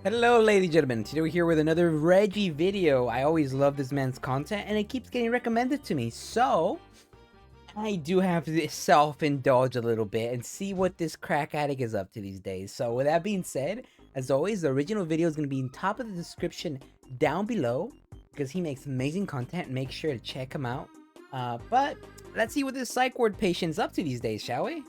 Hello ladies and gentlemen, today we're here with another Reggie video. I always love this man's content and it keeps getting recommended to me, so I do have to self-indulge a little bit and see what this crack addict is up to these days. So with that being said, as always, the original video is going to be in top of the description down below because he makes amazing content. Make sure to check him out. But let's see what this psych ward patient's up to these days, shall we?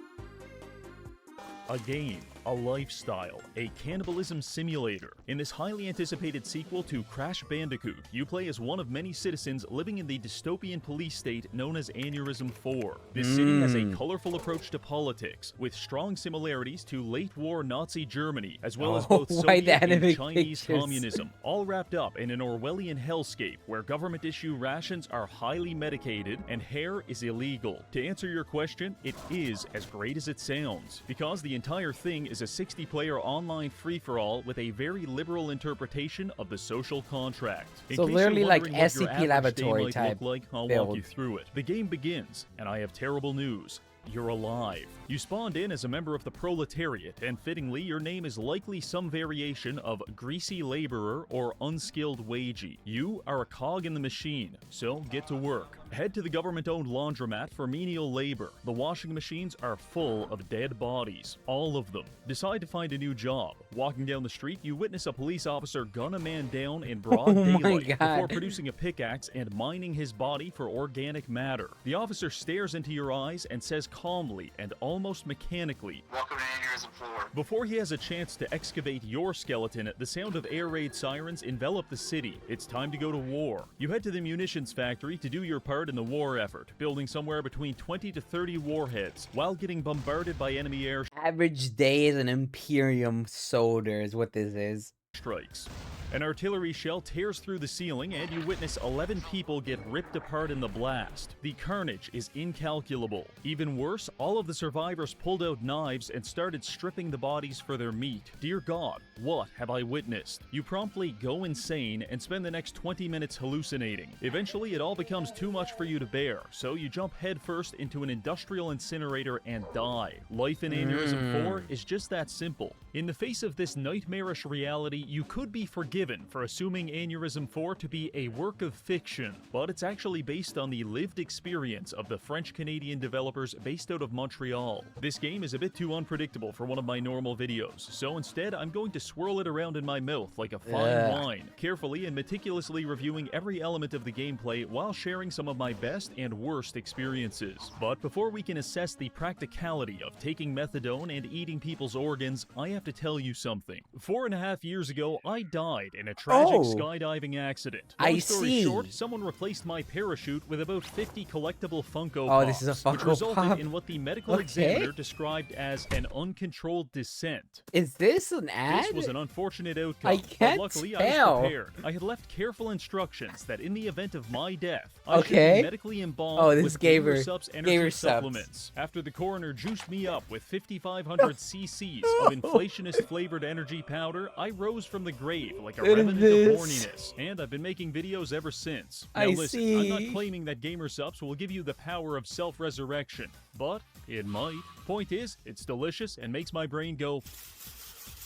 A game, a lifestyle, a cannibalism simulator. In this highly anticipated sequel to Crash Bandicoot, you play as one of many citizens living in the dystopian police state known as Aneurism 4. This city has a colorful approach to politics, with strong similarities to late-war Nazi Germany, as well as both Soviet and Chinese communism, all wrapped up in an Orwellian hellscape where government-issue rations are highly medicated and hair is illegal. To answer your question, it is as great as it sounds, because the entire thing is a 60-player online free-for-all with a very liberal interpretation of the social contract. So literally like SCP Laboratory type I'll build. walk you through it. The game begins, and I have terrible news. You're alive. You spawned in as a member of the Proletariat, and fittingly, your name is likely some variation of greasy laborer or unskilled wagey. You are a cog in the machine, so get to work. Head to the government-owned laundromat for menial labor. The washing machines are full of dead bodies, all of them. Decide to find a new job. Walking down the street, you witness a police officer gun a man down in broad daylight before producing a pickaxe and mining his body for organic matter. The officer stares into your eyes and says calmly and almost mechanically, "Welcome to Aneurism 4. Before he has a chance to excavate your skeleton, the sound of air raid sirens envelop the city. It's time to go to war. You head to the munitions factory to do your part in the war effort, building somewhere between 20 to 30 warheads, while getting bombarded by enemy air Average day as an Imperium soldier is what this is. strikes. An artillery shell tears through the ceiling and you witness 11 people get ripped apart in the blast. The carnage is incalculable. Even worse, all of the survivors pulled out knives and started stripping the bodies for their meat. Dear God, what have I witnessed? You promptly go insane and spend the next 20 minutes hallucinating. Eventually, it all becomes too much for you to bear, so you jump headfirst into an industrial incinerator and die. Life in Aneurism 4 is just that simple. In the face of this nightmarish reality, you could be forgiven for assuming Aneurism 4 to be a work of fiction, but it's actually based on the lived experience of the French-Canadian developers based out of Montreal. This game is a bit too unpredictable for one of my normal videos, so instead I'm going to swirl it around in my mouth like a fine wine, carefully and meticulously reviewing every element of the gameplay while sharing some of my best and worst experiences. But before we can assess the practicality of taking methadone and eating people's organs, I have to tell you something. 4.5 years ago, I died in a tragic skydiving accident. Long story short, someone replaced my parachute with about 50 collectible Funko Pops, this is a Funko which resulted Pop. in what the medical examiner described as an uncontrolled descent. Is this an ad? This was an unfortunate outcome, I can't but luckily tell. I was prepared. I had left careful instructions that in the event of my death, I should be medically embalmed with Gamer Supps energy supplements. After the coroner juiced me up with 5,500 cc's of inflationist-flavored energy powder, I rose from the grave like a revenant of horniness, and I've been making videos ever since. Now listen, I'm not claiming that Gamer Supps will give you the power of self-resurrection, but it might. Point is, it's delicious and makes my brain go...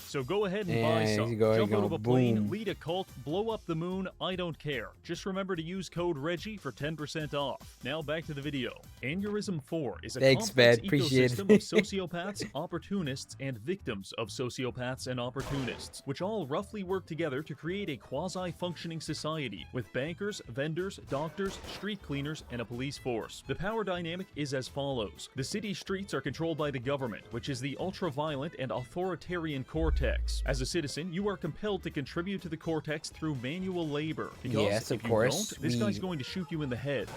So go ahead and buy some. Jump out of a plane, lead a cult, blow up the moon, I don't care. Just remember to use code Reggie for 10% off. Now back to the video. Aneurism 4 is a complex ecosystem of sociopaths, opportunists, and victims of sociopaths and opportunists, which all roughly work together to create a quasi-functioning society with bankers, vendors, doctors, street cleaners, and a police force. The power dynamic is as follows. The city streets are controlled by the government, which is the ultra-violent and authoritarian Cortex. As a citizen, you are compelled to contribute to the Cortex through manual labor. Because if you don't, this guy's going to shoot you in the head.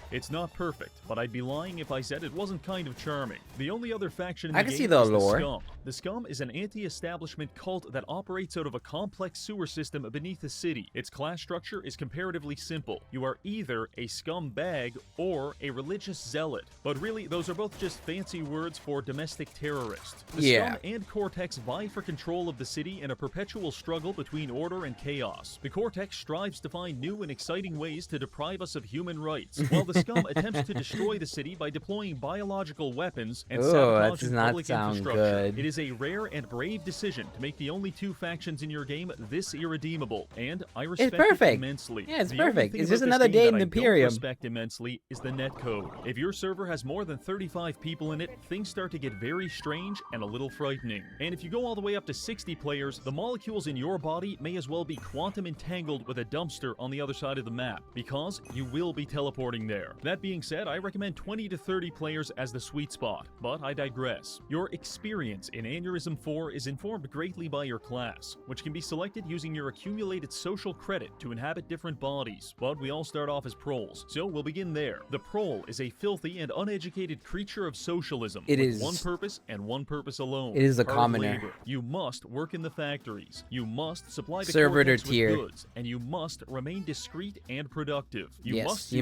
It's not perfect, but I'd be lying if I said it wasn't kind of charming. The only other faction in the game is the Scum. The Scum is an anti-establishment cult that operates out of a complex sewer system beneath the city. Its class structure is comparatively simple. You are either a scum bag or a religious zealot. But really, those are both just fancy words for domestic terrorist. The Scum and Cortex vie for control of the city in a perpetual struggle between order and chaos. The Cortex strives to find new and exciting ways to deprive us of human rights, while the Scum attempts to destroy the city by deploying biological weapons and sabotaging public infrastructure. It is is a rare and brave decision to make the only two factions in your game this irredeemable, and I respect it immensely. Yeah, it's perfect. It's just another day in the Imperium. What I respect immensely is the netcode. If your server has more than 35 people in it, things start to get very strange and a little frightening. And if you go all the way up to 60 players, the molecules in your body may as well be quantum entangled with a dumpster on the other side of the map, because you will be teleporting there. That being said, I recommend 20 to 30 players as the sweet spot, but I digress. Your experience in Aneurism 4 is informed greatly by your class, which can be selected using your accumulated social credit to inhabit different bodies, but we all start off as proles, so we'll begin there. The prole is a filthy and uneducated creature of socialism, with one purpose and one purpose alone. It is a commoner. Labor. You must work in the factories, you must supply the servitor Cortex tier with goods, and you must remain discreet and productive. You must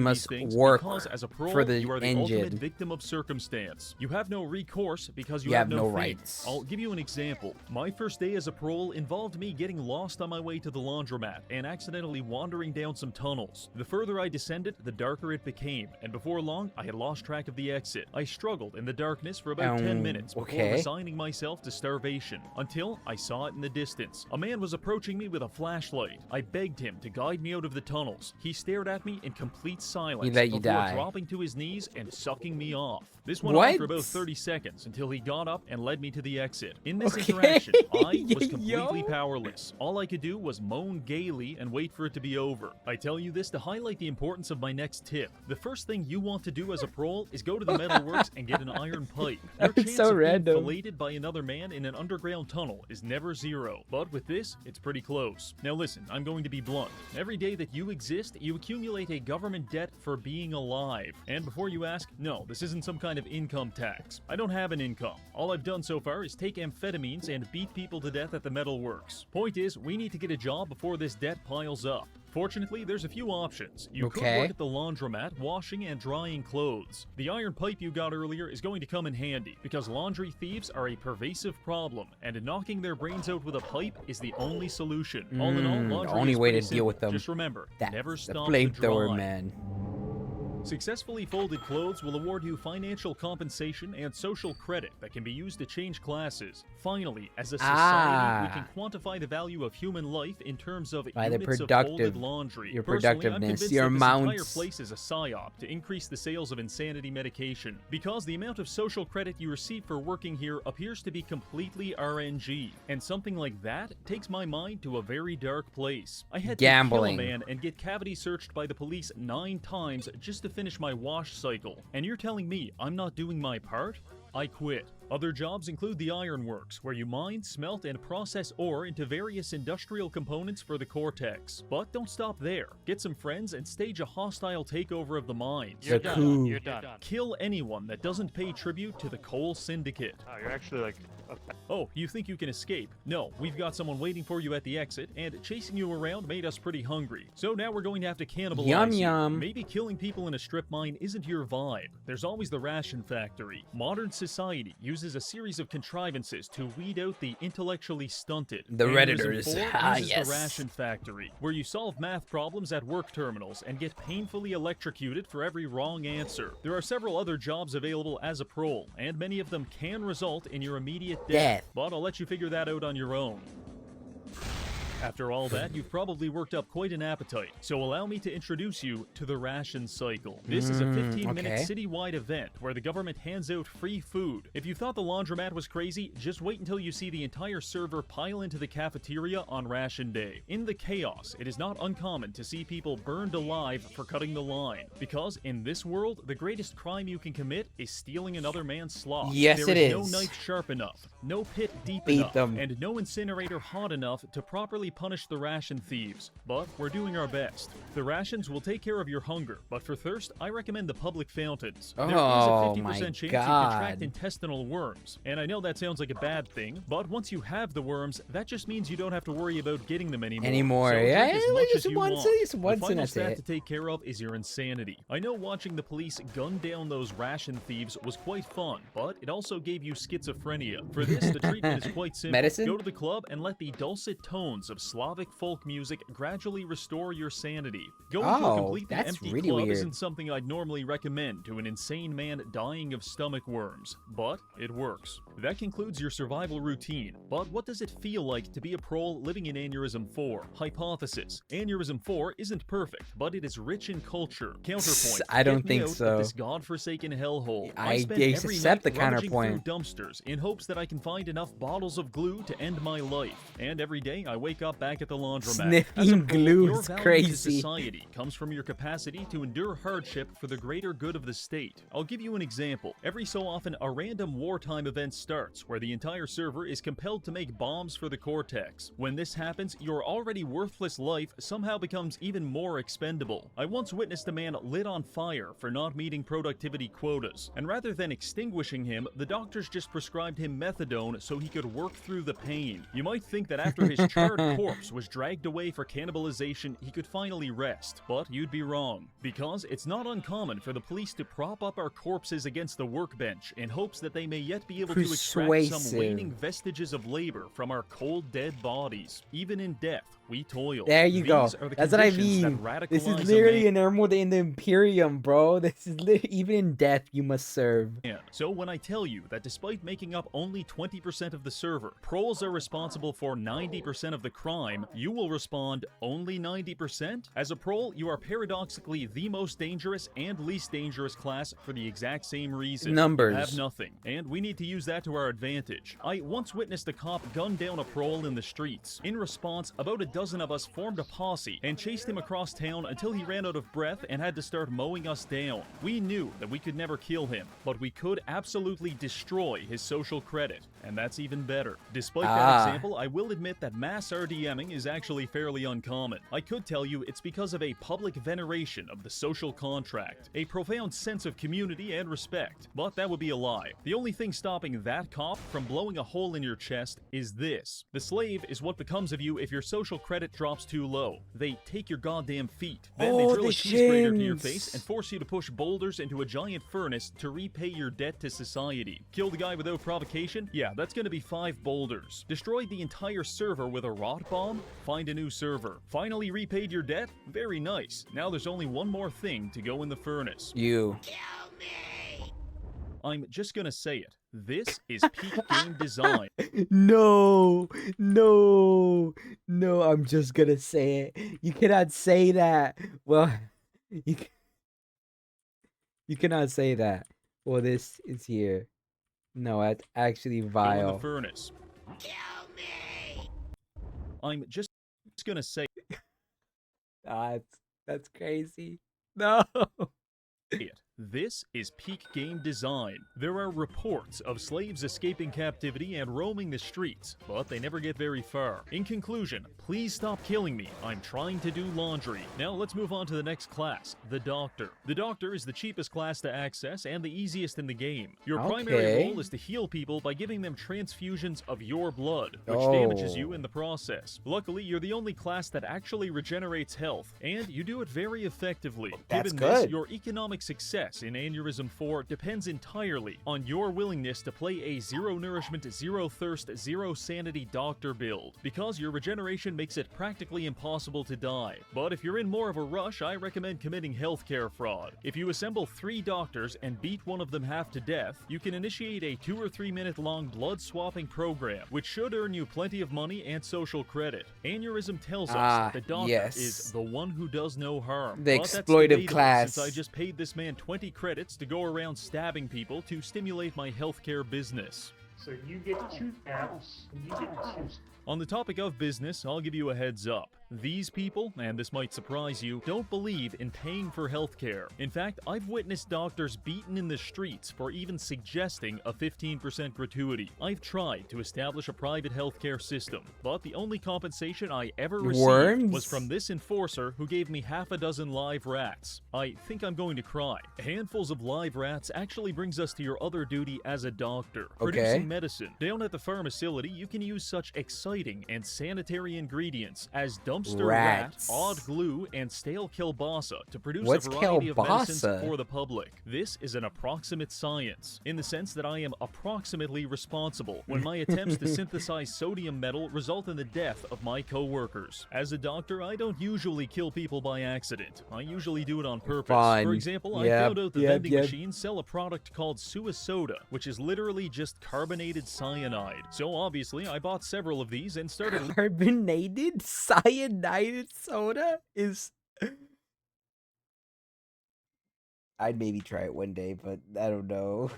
work because as a prole, for the you are the engine. ultimate victim of circumstance. You have no recourse because you have no rights. I'll give you an example. My first day as a prole involved me getting lost on my way to the laundromat and accidentally wandering down some tunnels. The further I descended, the darker it became, and before long, I had lost track of the exit. I struggled in the darkness for about 10 minutes before resigning myself to starvation, until I saw it in the distance. A man was approaching me with a flashlight. I begged him to guide me out of the tunnels. He stared at me in complete silence before dropping to his knees and sucking me off. This went on for about 30 seconds until he got up and led me to the exit. In this interaction, I was completely powerless. All I could do was moan gaily and wait for it to be over. I tell you this to highlight the importance of my next tip. The first thing you want to do as a prole is go to the metalworks and get an iron pipe. Your chance of being filleted by another man in an underground tunnel is never zero, but with this, it's pretty close. Now listen, I'm going to be blunt. Every day that you exist, you accumulate a government debt for being alive. And before you ask, no, this isn't some kind of income tax. I don't have an income. All I've done so far is take amphetamines and beat people to death at the metalworks. Point is, we need to get a job before this debt piles up. Fortunately, there's a few options. You could work at the laundromat, washing and drying clothes. The iron pipe you got earlier is going to come in handy, because laundry thieves are a pervasive problem, and knocking their brains out with a pipe is the only solution. All in all, laundry the only is way to simple. deal with them. Just remember, never stop the to dry. flamethrower, man. Successfully folded clothes will award you financial compensation and social credit that can be used to change classes. Finally, as a society, we can quantify the value of human life in terms of units of folded laundry. Your Personally, productiveness, your amount. This entire place is a psyop to increase the sales of insanity medication, because the amount of social credit you receive for working here appears to be completely RNG, and something like that takes my mind to a very dark place. I had to kill a man and get cavity searched by the police 9 times just to finish my wash cycle, and you're telling me I'm not doing my part? I quit. Other jobs include the ironworks, where you mine, smelt, and process ore into various industrial components for the Cortex. But don't stop there. Get some friends and stage a hostile takeover of the mines. You're done. You're done. Kill anyone that doesn't pay tribute to the Coal Syndicate. Oh, you're actually like... Oh, you think you can escape? No, we've got someone waiting for you at the exit, and chasing you around made us pretty hungry. So now we're going to have to cannibalize you. Maybe killing people in a strip mine isn't your vibe. There's always the ration factory. Modern society uses a series of contrivances to weed out the intellectually stunted. The Redditors. Uses the ration factory, where you solve math problems at work terminals and get painfully electrocuted for every wrong answer. There are several other jobs available as a prole, and many of them can result in your immediate death, but I'll let you figure that out on your own. After all that, you've probably worked up quite an appetite, so allow me to introduce you to the ration cycle. This is a 15-minute citywide event where the government hands out free food. If you thought the laundromat was crazy, just wait until you see the entire server pile into the cafeteria on ration day. In the chaos, it is not uncommon to see people burned alive for cutting the line, because in this world, the greatest crime you can commit is stealing another man's slop. Yes, there is it no is. knife sharp enough, no pit deep enough, and no incinerator hot enough to properly punish the ration thieves, but we're doing our best. The rations will take care of your hunger, but for thirst, I recommend the public fountains. There is a 50% chance you contract intestinal worms, and I know that sounds like a bad thing, but once you have the worms, that just means you don't have to worry about getting them anymore. So yeah, as much as you want. The final stat to take care of is your insanity. I know watching the police gun down those ration thieves was quite fun, but it also gave you schizophrenia. For this, the treatment is quite simple. Medicine? Go to the club and let the dulcet tones of of Slavic folk music gradually restore your sanity. Going to a completely empty really club weird. isn't something I'd normally recommend to an insane man dying of stomach worms, but it works. That concludes your survival routine, but what does it feel like to be a prole living in Aneurism 4? Hypothesis. Aneurism 4 isn't perfect, but it is rich in culture. Counterpoint. I don't think so. This godforsaken hellhole. I spend every accept night the counterpoint. through dumpsters in hopes that I can find enough bottles of glue to end my life. And every day I wake up back at the laundromat. Sniffing glue your is value crazy. to society comes from your capacity to endure hardship for the greater good of the state. I'll give you an example. Every so often, a random wartime event starts where the entire server is compelled to make bombs for the Cortex. When this happens, your already worthless life somehow becomes even more expendable. I once witnessed a man lit on fire for not meeting productivity quotas, and rather than extinguishing him, the doctors just prescribed him methadone so he could work through the pain. You might think that after his charred corpse was dragged away for cannibalization, he could finally rest, but you'd be wrong, because it's not uncommon for the police to prop up our corpses against the workbench in hopes that they may yet be able to extract some waning vestiges of labor from our cold, dead bodies. Even in death, we toil. There you go. That's what I mean. This is literally an Emerald in the Imperium, bro. This is even in death, you must serve. Yeah. So when I tell you that despite making up only 20% of the server, proles are responsible for 90% of the crime, you will respond, only 90%? As a prole, you are paradoxically the most dangerous and least dangerous class for the exact same reason. Numbers. You have nothing, and we need to use that to our advantage. I once witnessed a cop gun down a prole in the streets. In response, about a dozen of us formed a posse and chased him across town until he ran out of breath and had to start mowing us down. We knew that we could never kill him, but we could absolutely destroy his social credit, and that's even better. Despite that example, I will admit that mass RDMing is actually fairly uncommon. I could tell you it's because of a public veneration of the social contract, a profound sense of community and respect, but that would be a lie. The only thing stopping that cop from blowing a hole in your chest is this. The slave is what becomes of you if your social credit drops too low. They take your goddamn feet, then they drill a cheese grater to your face and force you to push boulders into a giant furnace to repay your debt to society. Kill the guy without provocation? Yeah, that's gonna be 5 boulders. Destroyed the entire server with a rot bomb? Find a new server. Finally repaid your debt? Very nice. Now there's only one more thing to go in the furnace. You. Kill me! I'm just gonna say it. This is peak game design. No, I'm just gonna say it. You cannot say that. Well, you cannot say that. Well, this is here. No, that's actually vile. Go in the furnace. Kill me! I'm just gonna say that's crazy. No. it. This is peak game design. There are reports of slaves escaping captivity and roaming the streets, but they never get very far. In conclusion, please stop killing me. I'm trying to do laundry. Now let's move on to the next class, the Doctor. The Doctor is the cheapest class to access and the easiest in the game. Your primary role is to heal people by giving them transfusions of your blood, which damages you in the process. Luckily, you're the only class that actually regenerates health, and you do it very effectively. Given this, your economic success in Aneurism 4 depends entirely on your willingness to play a zero nourishment, zero thirst, zero sanity doctor build, because your regeneration makes it practically impossible to die. But if you're in more of a rush, I recommend committing healthcare fraud. If you assemble 3 doctors and beat one of them half to death, you can initiate a 2 or 3 minute long blood swapping program, which should earn you plenty of money and social credit. Aneurism tells us that the doctor is the one who does no harm. The exploitive class. Since I just paid this man 20 credits to go around stabbing people to stimulate my healthcare business. So you get 2 taps, and you get 2. On the topic of business, I'll give you a heads up. These people, and this might surprise you, don't believe in paying for healthcare. In fact, I've witnessed doctors beaten in the streets for even suggesting a 15% gratuity. I've tried to establish a private healthcare system, but the only compensation I ever received was from this enforcer who gave me half a dozen live rats. I think I'm going to cry. Handfuls of live rats actually brings us to your other duty as a doctor, producing medicine. Down at the pharmacility, you can use such exciting lighting and sanitary ingredients as dumpster rat, odd glue, and stale kielbasa to produce a variety of medicines for the public. This is an approximate science, in the sense that I am approximately responsible when my attempts to synthesize sodium metal result in the death of my co-workers. As a doctor, I don't usually kill people by accident. I usually do it on purpose. For example, I found out the vending machines sell a product called Suisoda, which is literally just carbonated cyanide. So obviously, I bought several of these and started... Carbonated cyanide soda is... I'd maybe try it one day, but I don't know.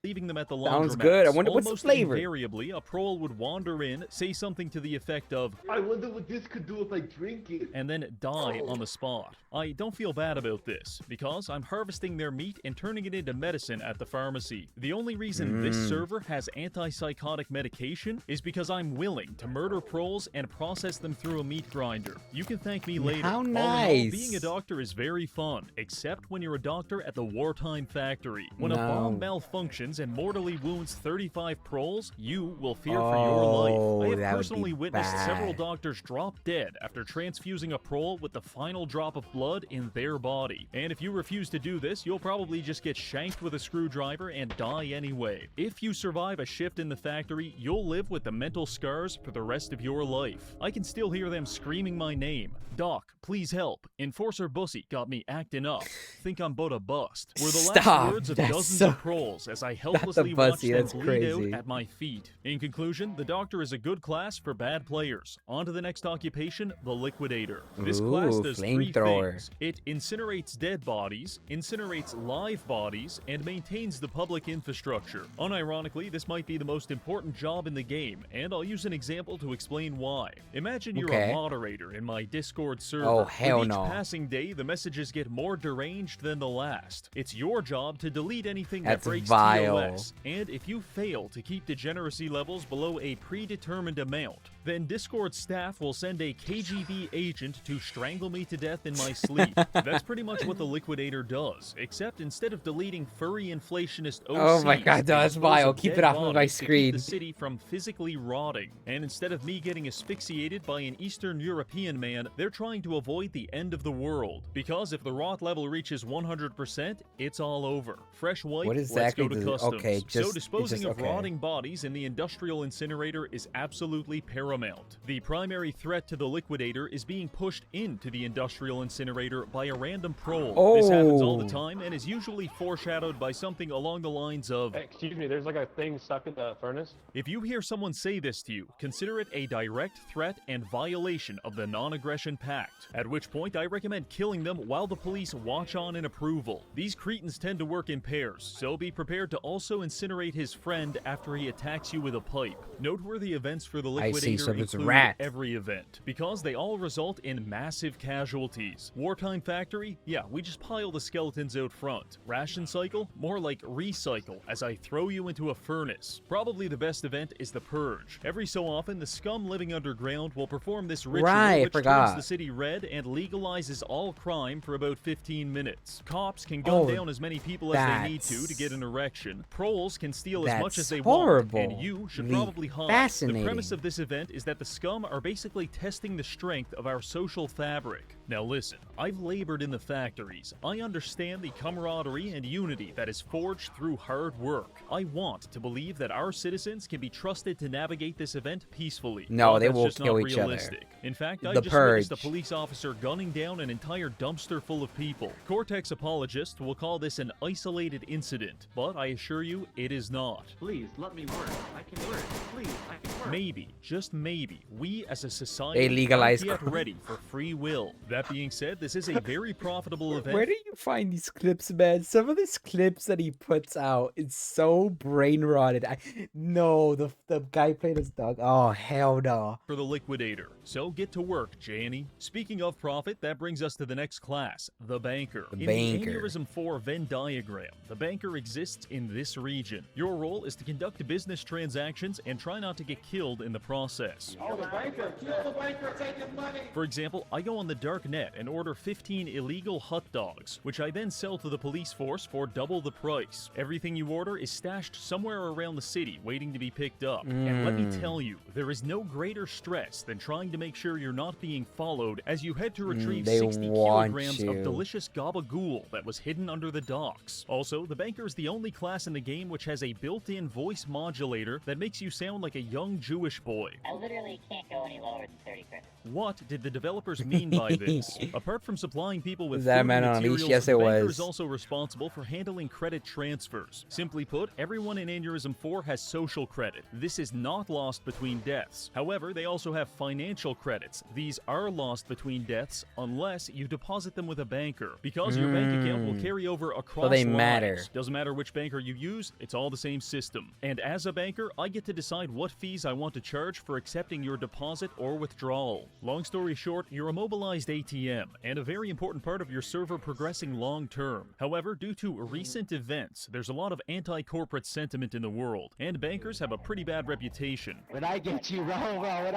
Leaving them at the laundromat. Sounds good. I wonder what's the flavor. Invariably, a prole would wander in, say something to the effect of, "I wonder what this could do if I drink it," and then die on the spot. I don't feel bad about this, because I'm harvesting their meat and turning it into medicine at the pharmacy. The only reason this server has antipsychotic medication is because I'm willing to murder proles and process them through a meat grinder. You can thank me later. How nice. All in all, being a doctor is very fun, except when you're a doctor at the wartime factory. When a bomb malfunctions and mortally wounds 35 proles, you will fear for your life. I have personally witnessed several doctors drop dead after transfusing a prole with the final drop of blood in their body. And if you refuse to do this, you'll probably just get shanked with a screwdriver and die anyway. If you survive a shift in the factory, you'll live with the mental scars for the rest of your life. I can still hear them screaming my name. "Doc, please help. Enforcer Bussy got me acting up. Think I'm but a bust." Were the last words of dozens of proles as I helplessly watched them bleed out at my feet. In conclusion, the Doctor is a good class for bad players. On to the next occupation, the Liquidator. This class does three things. It incinerates dead bodies, incinerates live bodies, and maintains the public infrastructure. Unironically, this might be the most important job in the game, and I'll use an example to explain why. Imagine you're a moderator in my Discord server. Oh, hell With each no. passing day, the messages get more deranged than the last. It's your job to delete anything That's that breaks vile. TOS, and if you fail to keep degeneracy levels below a predetermined amount, then Discord staff will send a KGB agent to strangle me to death in my sleep. That's pretty much what the Liquidator does, except instead of deleting furry inflationist OCs, oh my god, that's vile. Keep it off of my screen. To keep the city from physically rotting. And instead of me getting asphyxiated by an Eastern European man, they're trying to avoid the end of the world. Because if the rot level reaches 100%, it's all over. Fresh wipe, let's go to customs. So disposing of rotting bodies in the industrial incinerator is absolutely paramount. The primary threat to the Liquidator is being pushed into the industrial incinerator by a random prole. This happens all the time and is usually foreshadowed by something along the lines of, "Hey, excuse me, there's like a thing stuck in the furnace." If you hear someone say this to you, consider it a direct threat and violation of the non-aggression pact, at which point I recommend killing them while the police watch on in approval. These cretins tend to work in pairs, so be prepared to also incinerate his friend after he attacks you with a pipe. Noteworthy events for the Liquidator include every event, because they all result in massive casualties. Wartime factory? Yeah, we just pile the skeletons out front. Ration cycle? More like recycle, as I throw you into a furnace. Probably the best event is the Purge. Every so often, the scum living underground will perform this ritual which turns the city red and legalizes all crime for about 15 minutes. Cops can gun down as many people as they need to get an erection. Proles can steal as much as they want, and you should probably hide. The premise of this event is that the scum are basically testing the strength of our social fabric. Now listen, I've labored in the factories. I understand the camaraderie and unity that is forged through hard work. I want to believe that our citizens can be trusted to navigate this event peacefully. No, they will kill each other. In fact, I just witnessed a police officer gunning down an entire dumpster full of people. Cortex apologists will call this an isolated incident, but I assure you, it is not. Please, let me work. I can work. Please, I can work. Maybe, just maybe, we as a society aren't yet ready for free will. That being said, this is a very profitable event. Where do you find these clips, man? Some of these clips that he puts out is so brain rotted. No, the guy playing his dog. Oh, hell no. For the Liquidator. So get to work, Janny. Speaking of profit, that brings us to the next class, the Banker. In the Aneurism 4 Venn diagram, the Banker exists terrorists in this region. Your role is to conduct business transactions and try not to get killed in the process. Oh, the banker! Kill the banker! Take his money! For example, I go on the dark net and order 15 illegal hot dogs, which I then sell to the police force for double the price. Everything you order is stashed somewhere around the city, waiting to be picked up. And let me tell you, there is no greater stress than trying to make sure you're not being followed as you head to retrieve 60 kilograms of delicious gabagool that was hidden under the docks. Also, the banker is the only class in the game which has a built-in voice modulator that makes you sound like a young Jewish boy. I literally can't go any lower than 30 credits. What did the developers mean by this? Apart from supplying people with that food man and on materials, Unleashed? Yes, the it banker was. is also responsible for handling credit transfers. Simply put, everyone in Aneurism 4 has social credit. This is not lost between deaths. However, they also have financial credits. These are lost between deaths unless you deposit them with a banker, because your bank account will carry over across So they lines. matter. Doesn't matter which banker you use, it's all the same system. And as a banker, I get to decide what fees I want to charge for accepting your deposit or withdrawal. Long story short, you're a mobilized ATM, and a very important part of your server progressing long term. However, due to recent events, there's a lot of anti-corporate sentiment in the world, and bankers have a pretty bad reputation. When I get you, bro, when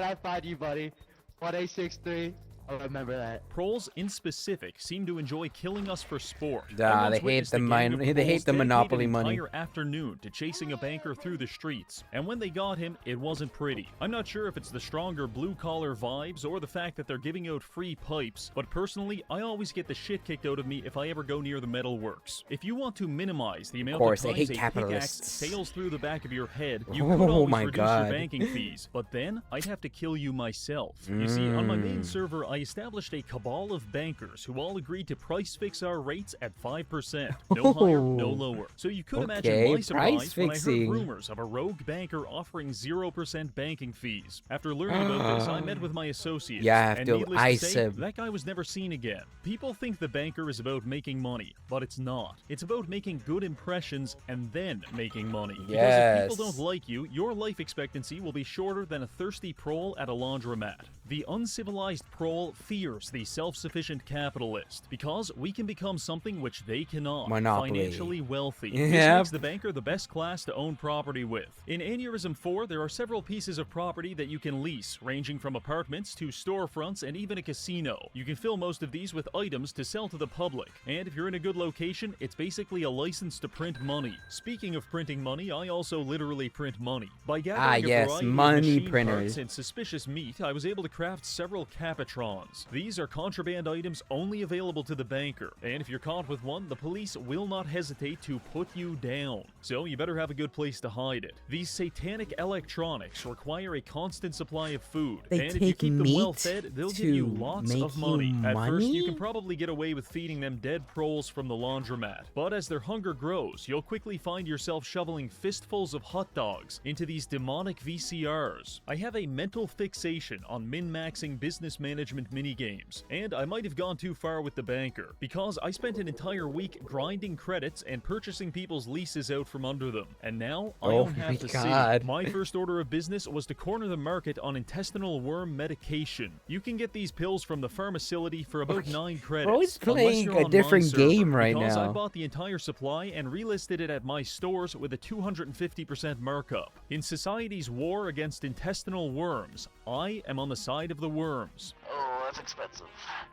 I find you, buddy. 1863. I remember that. Proles in specific seem to enjoy killing us for sport. Nah, they hate the monopoly money. Entire afternoon to chasing a banker through the streets, and when they got him, it wasn't pretty. I'm not sure if it's the stronger blue-collar vibes or the fact that they're giving out free pipes, but personally, I always get the shit kicked out of me if I ever go near the metalworks. If you want to minimize the amount of times a pickaxe sails through the back of your head, you could always reduce your banking fees, but then I'd have to kill you myself. You see, on my main server, I established a cabal of bankers who all agreed to price fix our rates at 5%. No higher, no lower. So you could imagine my surprise when I heard rumors of a rogue banker offering 0% banking fees. After learning about this, I met with my associates. And needless to say, that guy was never seen again. People think the banker is about making money, but it's not. It's about making good impressions and then making money. Because if people don't like you, your life expectancy will be shorter than a thirsty prole at a laundromat. The uncivilized prole fears the self-sufficient capitalist, because we can become something which they cannot. Financially wealthy. This makes the banker the best class to own property with. In Aneurism 4, there are several pieces of property that you can lease, ranging from apartments to storefronts and even a casino. You can fill most of these with items to sell to the public, and if you're in a good location, it's basically a license to print money. Speaking of printing money, I also literally print money. By gathering a variety of machine parts and suspicious meat, I was able to craft several Capatrons. These are contraband items only available to the banker, and if you're caught with one, the police will not hesitate to put you down. So you better have a good place to hide it. These satanic electronics require a constant supply of food, and if you keep them well fed, they'll give you lots of money. At first, you can probably get away with feeding them dead proles from the laundromat, but as their hunger grows, you'll quickly find yourself shoveling fistfuls of hot dogs into these demonic VCRs. I have a mental fixation on min-maxing business management minigames, and I might have gone too far with the banker, because I spent an entire week grinding credits and purchasing people's leases out from under them, and now I don't have to see. My first order of business was to corner the market on intestinal worm medication. You can get these pills from the pharmacility for about 9 credits. Bro, he's playing a different game right now. Because I bought the entire supply and relisted it at my stores with a 250% markup. In society's war against intestinal worms, I am on the side of the worms. Oh, that's expensive.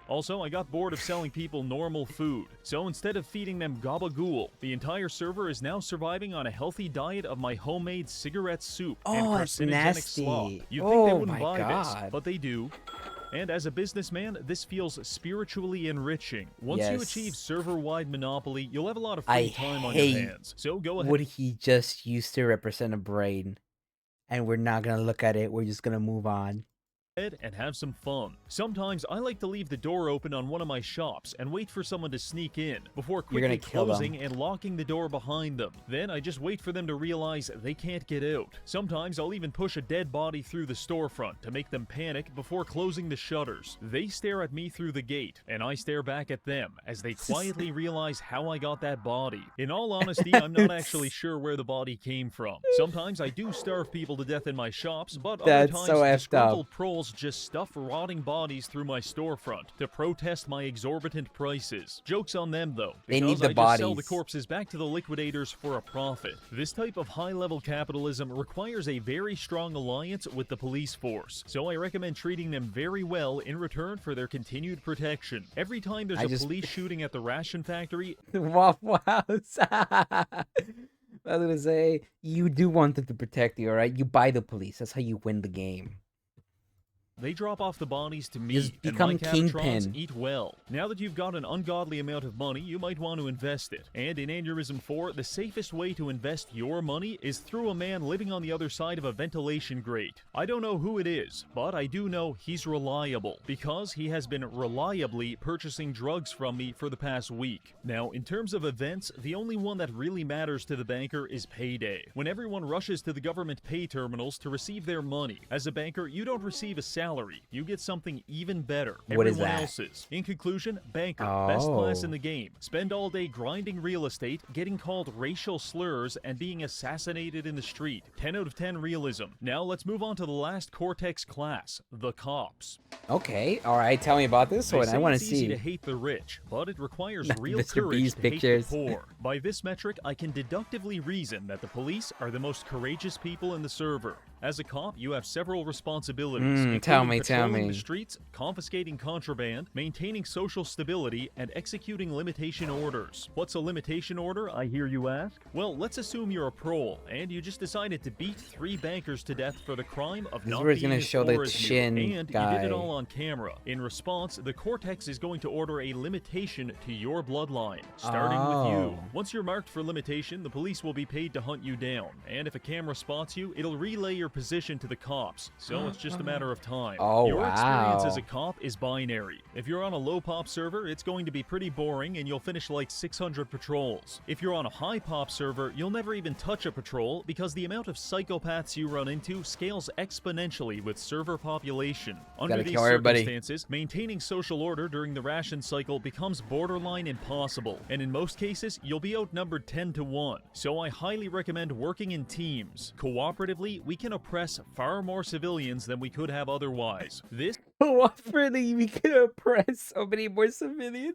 Also, I got bored of selling people normal food, so instead of feeding them gabagool, the entire server is now surviving on a healthy diet of my homemade cigarette soup and carcinogenic slop. You'd think they wouldn't buy this, but they do. And as a businessman, this feels spiritually enriching. Once you achieve server-wide monopoly, you'll have a lot of free time on your hands. So go ahead. What he just used to represent a brain, and we're not gonna look at it. We're just gonna move on and have some fun. Sometimes I like to leave the door open on one of my shops and wait for someone to sneak in before quickly closing and locking the door behind them. Then I just wait for them to realize they can't get out. Sometimes I'll even push a dead body through the storefront to make them panic before closing the shutters. They stare at me through the gate, and I stare back at them as they quietly realize how I got that body. In all honesty, I'm not actually sure where the body came from. Sometimes I do starve people to death in my shops, but other times disgruntled proles criminals just stuff rotting bodies through my storefront to protest my exorbitant prices. Joke's on them though, They need because the I bodies. just sell the corpses back to the liquidators for a profit. This type of high-level capitalism requires a very strong alliance with the police force, so I recommend treating them very well in return for their continued protection. Every time there's a police shooting at the ration factory... Waffle House. I was gonna say, you do want them to protect you, alright? You buy the police. That's how you win the game. They drop off the bodies to me, Just and my become Cabotrons Kingpin. eat well. Now that you've got an ungodly amount of money, you might want to invest it. And in Aneurism 4, the safest way to invest your money is through a man living on the other side of a ventilation grate. I don't know who it is, but I do know he's reliable, because he has been reliably purchasing drugs from me for the past week. Now, in terms of events, the only one that really matters to the banker is payday, when everyone rushes to the government pay terminals to receive their money. As a banker, you don't receive a salary. You get something even better. What is Everyone that? else's. In conclusion, banker, best class in the game. Spend all day grinding real estate, getting called racial slurs, and being assassinated in the street. 10 out of 10 realism. Now let's move on to the last Cortex class, the cops. Okay, alright, tell me about this one. I want to It's easy see. to hate the rich, but it requires real Mr. courage Beast to pictures. hate the poor. By this metric, I can deductively reason that the police are the most courageous people in the server. As a cop, you have several responsibilities, including tell me. patrolling the streets, confiscating contraband, maintaining social stability, and executing limitation orders. What's a limitation order, I hear you ask? Well, let's assume you're a prole, and you just decided to beat 3 bankers to death for the crime of This is not where it's being gonna as show the poor as you, chin and guy. you did it all on camera. In response, the Cortex is going to order a limitation to your bloodline, starting with you. Once you're marked for limitation, the police will be paid to hunt you down, and if a camera spots you, it'll relay your position to the cops, so it's just a matter of time. Your experience as a cop is binary. If you're on a low pop server, it's going to be pretty boring and you'll finish like 600 patrols. If you're on a high pop server, you'll never even touch a patrol because the amount of psychopaths you run into scales exponentially with server population. Under these circumstances, maintaining social order during the ration cycle becomes borderline impossible, and in most cases, you'll be outnumbered 10 to 1. So I highly recommend working in teams. Cooperatively, we can oppress far more civilians than we could have otherwise. This Cooperatively, we can oppress so many more civilians.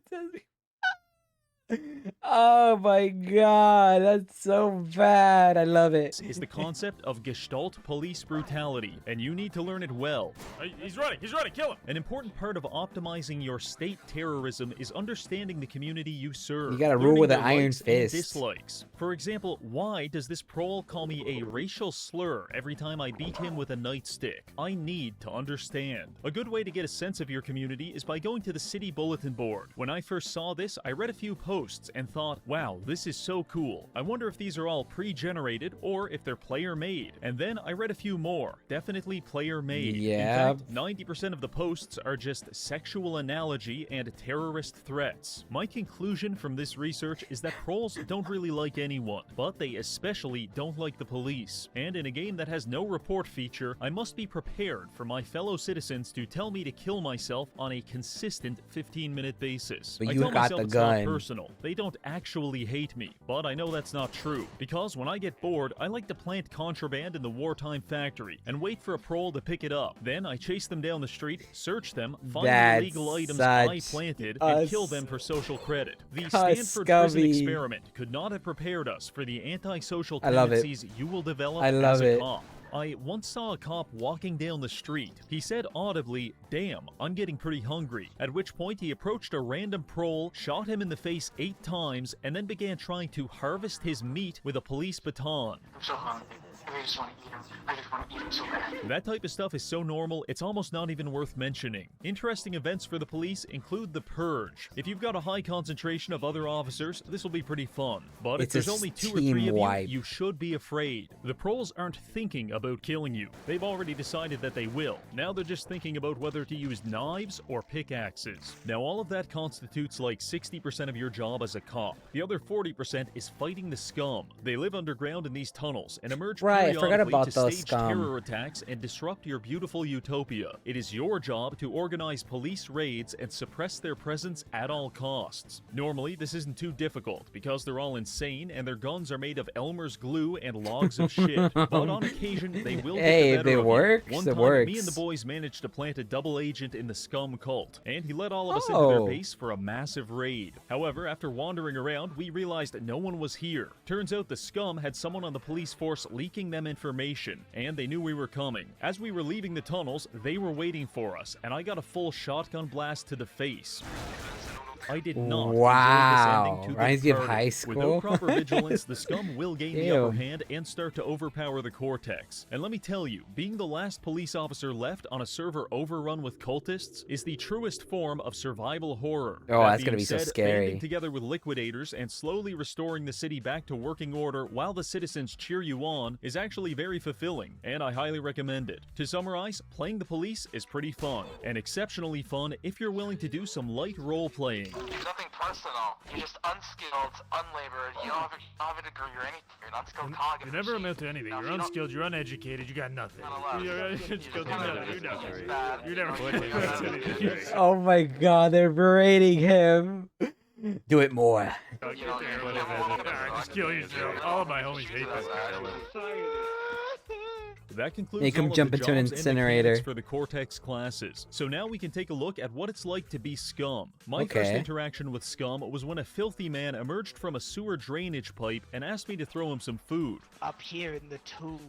Oh my god, that's so bad. I love it. is the concept of Gestalt police brutality, and you need to learn it well. He's running, kill him! An important part of optimizing your state terrorism is understanding the community you serve. You gotta rule with an learning their iron likes and fist. dislikes. For example, why does this prole call me a racial slur every time I beat him with a nightstick? I need to understand. A good way to get a sense of your community is by going to the city bulletin board. When I first saw this, I read a few posts and thought, wow, this is so cool. I wonder if these are all pre-generated or if they're player-made. And then I read a few more. Definitely player-made. Yeah. In fact, 90% of the posts are just sexual analogy and terrorist threats. My conclusion from this research is that proles don't really like anyone, but they especially don't like the police. And in a game that has no report feature, I must be prepared for my fellow citizens to tell me to kill myself on a consistent 15-minute basis. But I you tell got myself the it's gun. not personal. They don't actually hate me, but I know that's not true. Because when I get bored, I like to plant contraband in the wartime factory and wait for a prole to pick it up. Then I chase them down the street, search them, find the illegal items I planted, and kill them for social credit. The Stanford prison experiment could not have prepared us for the antisocial tendencies you will develop as a cop. I once saw a cop walking down the street. He said audibly, "Damn, I'm getting pretty hungry." At which point he approached a random prole, shot him in the face 8 times, and then began trying to harvest his meat with a police baton. I'm so hungry. I just want to eat him. I just want to eat him so bad. That type of stuff is so normal, it's almost not even worth mentioning. Interesting events for the police include the Purge. If you've got a high concentration of other officers, this will be pretty fun. But if there's only 2 or 3 of you, you should be afraid. The proles aren't thinking about killing you. They've already decided that they will. Now they're just thinking about whether to use knives or pickaxes. Now all of that constitutes like 60% of your job as a cop. The other 40% is fighting the scum. They live underground in these tunnels and emerge right. I forgot about to those stage scum. terror attacks and disrupt your beautiful utopia. It is your job to organize police raids and suppress their presence at all costs. Normally, this isn't too difficult because they're all insane and their guns are made of Elmer's glue and logs of shit. But on occasion, they will get the better of you. One time, me and the boys managed to plant a double agent in the Scum cult, and he led all of us into their base for a massive raid. However, after wandering around, we realized that no one was here. Turns out the Scum had someone on the police force leaking them information, and they knew we were coming. As we were leaving the tunnels, they were waiting for us, and I got a full shotgun blast to the face. I did not enjoy this ending to Reminds the you of party. high school. Without proper vigilance, the Scum will gain the upper hand and start to overpower the Cortex. And let me tell you, being the last police officer left on a server overrun with cultists is the truest form of survival horror. Oh, That that's gonna being be so said, scary. banding together with liquidators and slowly restoring the city back to working order while the citizens cheer you on is actually very fulfilling, and I highly recommend it. To summarize, playing the police is pretty fun, and exceptionally fun if you're willing to do some light role-playing. Nothing personal. You're just unskilled, unlabored. You don't have a degree or anything. You're an unskilled cog. You never amount to anything. You're unskilled, you're uneducated, you got nothing. You're unskilled, you never amount to anything. Oh my god, they're berating him. Do it more. Just kill yourself. All of my homies hate this guy. That concludes Make him all of jump the into an jobs and incinerator. mechanics for the Cortex classes. So now we can take a look at what it's like to be Scum. My first interaction with Scum was when a filthy man emerged from a sewer drainage pipe and asked me to throw him some food. Up here in the tube.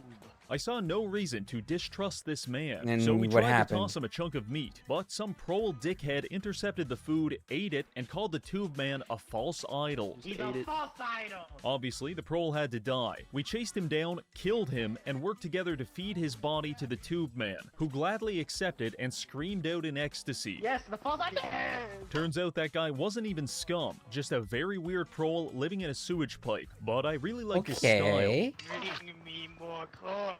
I saw no reason to distrust this man, And so we what tried happened? to toss him a chunk of meat, but some prole dickhead intercepted the food, ate it, and called the tube man a false idol. He's a false idol. Obviously, the prole had to die. We chased him down, killed him, and worked together to feed his body to the tube man, who gladly accepted and screamed out in ecstasy. Yes, the false idol. Turns out that guy wasn't even Scum, just a very weird prole living in a sewage pipe, but I really like his style. Bring me more corpses.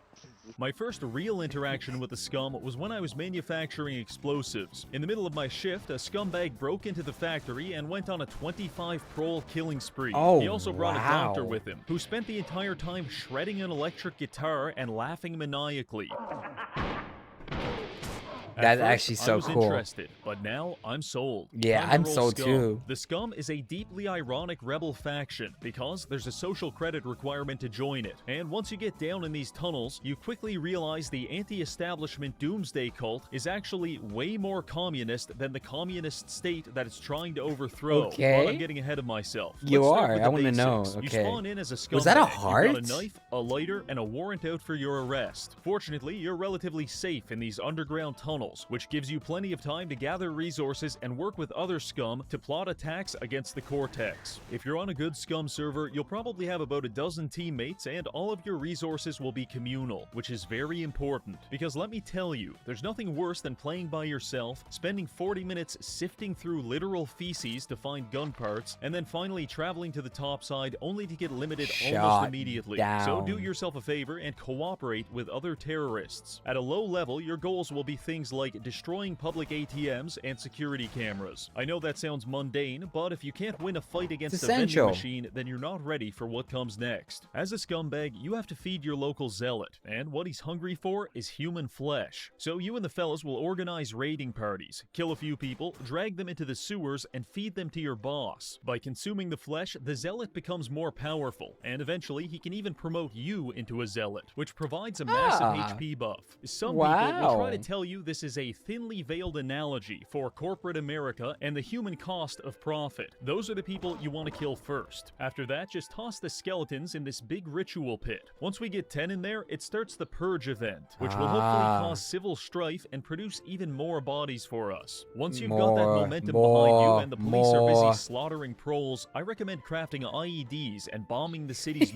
My first real interaction with the Scum was when I was manufacturing explosives. In the middle of my shift, a scumbag broke into the factory and went on a 25 prole killing spree. Oh, he also brought a doctor wow. with him, who spent the entire time shredding an electric guitar and laughing maniacally. That's At first, actually so I was cool. interested, but now I'm sold. Yeah, Time to I'm roll sold Scum. too. The Scum is a deeply ironic rebel faction because there's a social credit requirement to join it. And once you get down in these tunnels, you quickly realize the anti-establishment doomsday cult is actually way more communist than the communist state that it's trying to overthrow. Okay. But I'm getting ahead of myself. You Let's start are. with I the wanna know. basics. You Okay. spawn in as a scumbag. Was that a You've heart? got a knife, a lighter, and a warrant out for your arrest. Fortunately, you're relatively safe in these underground tunnels, which gives you plenty of time to gather resources and work with other Scum to plot attacks against the Cortex. If you're on a good Scum server, you'll probably have about a dozen teammates and all of your resources will be communal, which is very important. Because let me tell you, there's nothing worse than playing by yourself, spending 40 minutes sifting through literal feces to find gun parts, and then finally traveling to the top side only to get limited almost Shot immediately. down. So do yourself a favor and cooperate with other terrorists. At a low level, your goals will be things like destroying public ATMs and security cameras. I know that sounds mundane, but if you can't win a fight against a vending essential. machine, then you're not ready for what comes next. As a scumbag, you have to feed your local zealot, and what he's hungry for is human flesh. So you and the fellas will organize raiding parties, kill a few people, drag them into the sewers, and feed them to your boss. By consuming the flesh, the zealot becomes more powerful, and eventually he can even promote you into a zealot, which provides a massive HP buff. Some people will try to tell you this is a thinly veiled analogy for corporate America and the human cost of profit. Those are the people you want to kill first. After that, just toss the skeletons in this big ritual pit. Once we get 10 in there, it starts the Purge event, which will hopefully cause civil strife and produce even more bodies for us. Once you've got that momentum behind you and the police are busy slaughtering proles, I recommend crafting IEDs and bombing the city's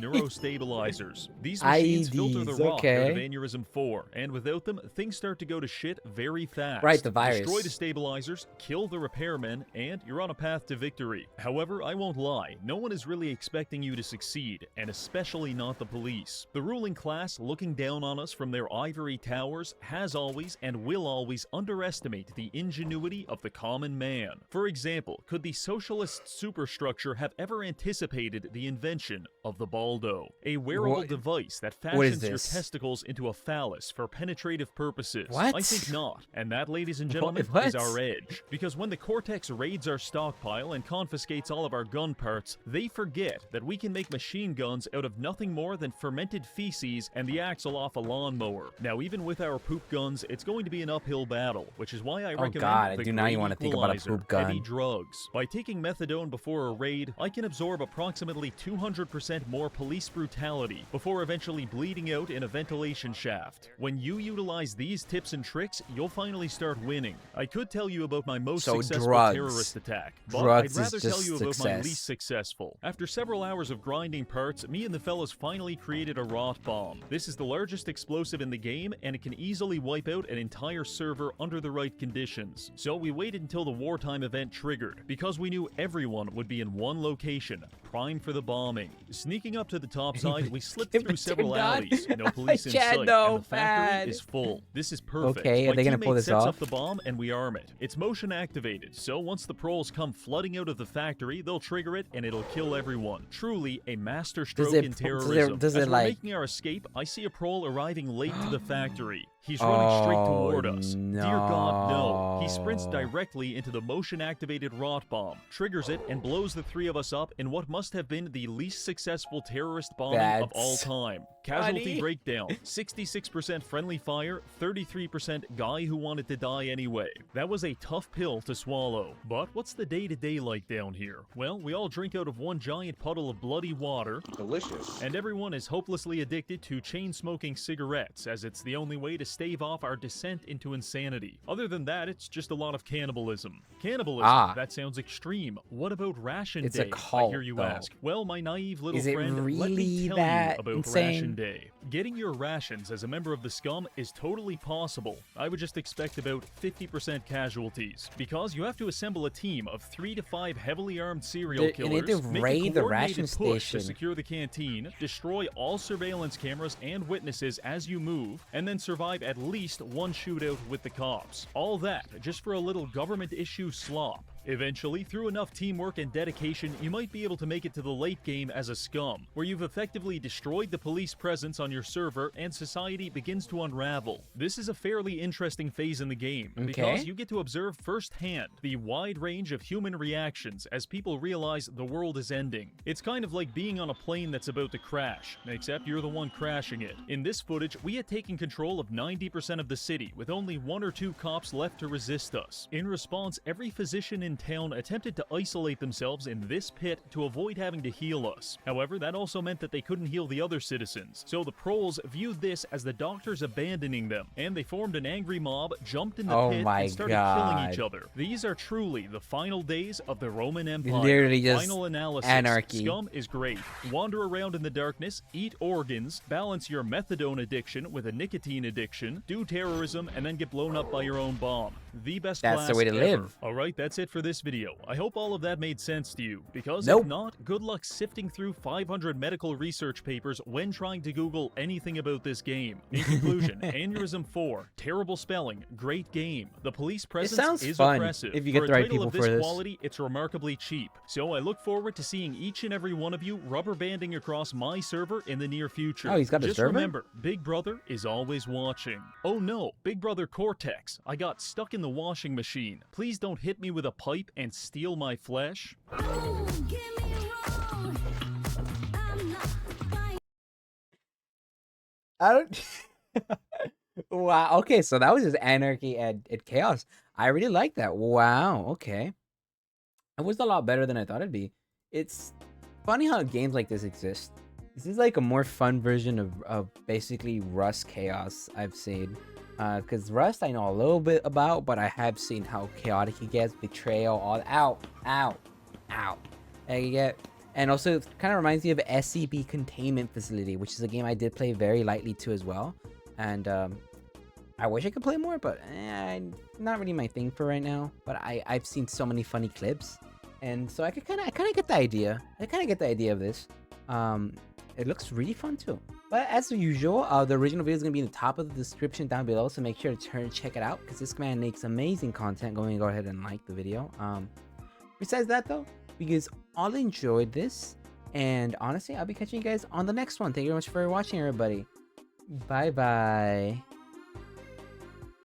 neurostabilizers. These machines filter the rot out of Aneurism 4, and without them, things start to go to shit very fast. Right, the virus. Destroy the stabilizers, kill the repairmen, and you're on a path to victory. However, I won't lie, no one is really expecting you to succeed, and especially not the police. The ruling class, looking down on us from their ivory towers, has always and will always underestimate the ingenuity of the common man. For example, could the socialist superstructure have ever anticipated the invention of the baldo? A wearable device that fashions your testicles into a phallus for penetrative purposes. What? I think not. And that, ladies and gentlemen, is our edge. Because when the Cortex raids our stockpile and confiscates all of our gun parts, they forget that we can make machine guns out of nothing more than fermented feces and the axle off a lawnmower. Now, even with our poop guns, it's going to be an uphill battle, which is why I recommend I do not even want to think about a poop gun. Heavy drugs. By taking methadone before a raid, I can absorb approximately 200% more police brutality before eventually bleeding out in a ventilation shaft. When you utilize these tips and tricks, you'll finally start winning. I could tell you about my most successful terrorist attack, but I'd rather tell you about my least successful. After several hours of grinding parts, me and the fellas finally created a rot bomb. This is the largest explosive in the game, and it can easily wipe out an entire server under the right conditions. So we waited until the wartime event triggered, because we knew everyone would be in one location, primed for the bombing. Sneaking up to the top side, we slipped through several alleys, no police in sight, and the factory is full. This is perfect. Okay, are they gonna pull this off? Up the bomb and we arm it. It's motion activated, so once the proles come flooding out of the factory, they'll trigger it and it'll kill everyone. Truly a masterstroke in terrorism. As we're making our escape, I see a prole arriving late to the factory. He's running straight toward us. No. Dear God, no. He sprints directly into the motion-activated rot bomb, triggers it, and blows the three of us up in what must have been the least successful terrorist bombing of all time. Casualty breakdown, 66% friendly fire, 33% guy who wanted to die anyway. That was a tough pill to swallow. But what's the day-to-day like down here? Well, we all drink out of one giant puddle of bloody water. Delicious. And everyone is hopelessly addicted to chain-smoking cigarettes, as it's the only way to stave off our descent into insanity. Other than that, it's just a lot of cannibalism. Cannibalism, that sounds extreme. What about ration day, a cult, I hear you ask? Well, my naive little friend, let me tell you about ration day. Getting your rations as a member of the Scum is totally possible. I would just expect about 50% casualties, because you have to assemble a team of 3 to 5 heavily armed serial killers, make a coordinated push to secure the canteen, destroy all surveillance cameras and witnesses as you move, and then survive at least one shootout with the cops. All that just for a little government issue slop. Eventually, through enough teamwork and dedication, you might be able to make it to the late game as a Scum, where you've effectively destroyed the police presence on your server and society begins to unravel. This is a fairly interesting phase in the game, because you get to observe firsthand the wide range of human reactions as people realize the world is ending. It's kind of like being on a plane that's about to crash, except you're the one crashing it. In this footage, we had taken control of 90% of the city, with only 1 or 2 cops left to resist us. In response, every physician in town attempted to isolate themselves in this pit to avoid having to heal us. However, that also meant that they couldn't heal the other citizens, so the proles viewed this as the doctors abandoning them, and they formed an angry mob, jumped in the pit, and started killing each other. These are truly the final days of the Roman Empire. Literally just final analysis. Anarchy. Scum is great. Wander around in the darkness, eat organs, balance your methadone addiction with a nicotine addiction, do terrorism, and then get blown up by your own bomb. The best class That's the way to live. Alright, that's it for this video. I hope all of that made sense to you, because if not, good luck sifting through 500 medical research papers when trying to Google anything about this game. In conclusion, Aneurism 4, terrible spelling, great game. The police presence is oppressive. If you get the right people for this quality, it's remarkably cheap. So I look forward to seeing each and every one of you rubber banding across my server in the near future. Oh, he's got a server? Just remember, Big Brother is always watching. Oh no, Big Brother Cortex, I got stuck in the washing machine. Please don't hit me with a pipe and steal my flesh. I don't. Wow. Okay, so that was just anarchy and chaos. I really like that. Wow. Okay. It was a lot better than I thought it'd be. It's funny how games like this exist. This is like a more fun version of basically Rust chaos I've seen. Because Rust I know a little bit about, but I have seen how chaotic it gets. Betrayal, all ow. And also it kind of reminds me of SCP Containment Facility, which is a game I did play very lightly too as well. And I wish I could play more, but not really my thing for right now. But I've seen so many funny clips, and so I kind of get the idea. I kind of get the idea of this. It looks really fun too. But as usual, the original video is gonna be in the top of the description down below, so make sure to check it out because this man makes amazing content. Go ahead and like the video. Besides that though, you guys all enjoyed this, and honestly, I'll be catching you guys on the next one. Thank you very much for watching, everybody. Bye bye.